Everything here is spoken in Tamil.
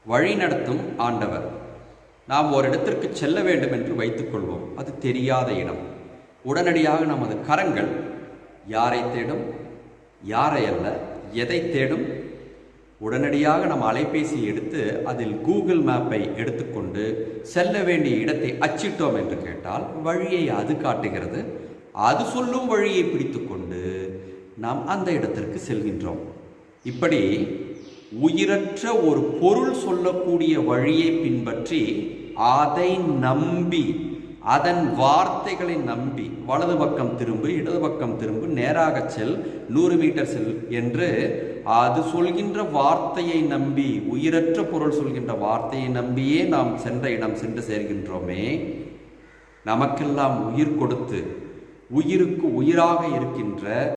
வழி நடத்தும் ஆண்டவர். நாம் ஒரு இடத்திற்கு செல்ல வேண்டும் என்று வைத்துக்கொள்வோம். அது தெரியாத இடம். உடனடியாக நமது கரங்கள் யாரை தேடும்? யாரை அல்ல, எதை தேடும்? உடனடியாக நம் அலைபேசியை எடுத்து அதில் கூகுள் மேப்பை எடுத்துக்கொண்டு செல்ல வேண்டிய இடத்தை அச்சிட்டோம் என்று கேட்டால் வழியை அது காட்டுகிறது. அது சொல்லும் வழியை பிடித்துக்கொண்டு நாம் அந்த இடத்திற்கு செல்கின்றோம். இப்படி உயிரற்ற ஒரு பொருள் சொல்லக்கூடிய வழியை பின்பற்றி அதை நம்பி, அதன் வார்த்தைகளை நம்பி, வலது பக்கம் திரும்பு, இடது பக்கம் திரும்பு, நேராக செல், 100 மீட்டர் செல் என்று அது சொல்கின்ற வார்த்தையை நம்பி, உயிரற்ற பொருள் சொல்கின்ற வார்த்தையை நம்பியே நாம் சென்ற இடம் சென்று சேர்கின்றோமே. நமக்கெல்லாம் உயிர் கொடுத்து உயிருக்கு உயிராக இருக்கின்ற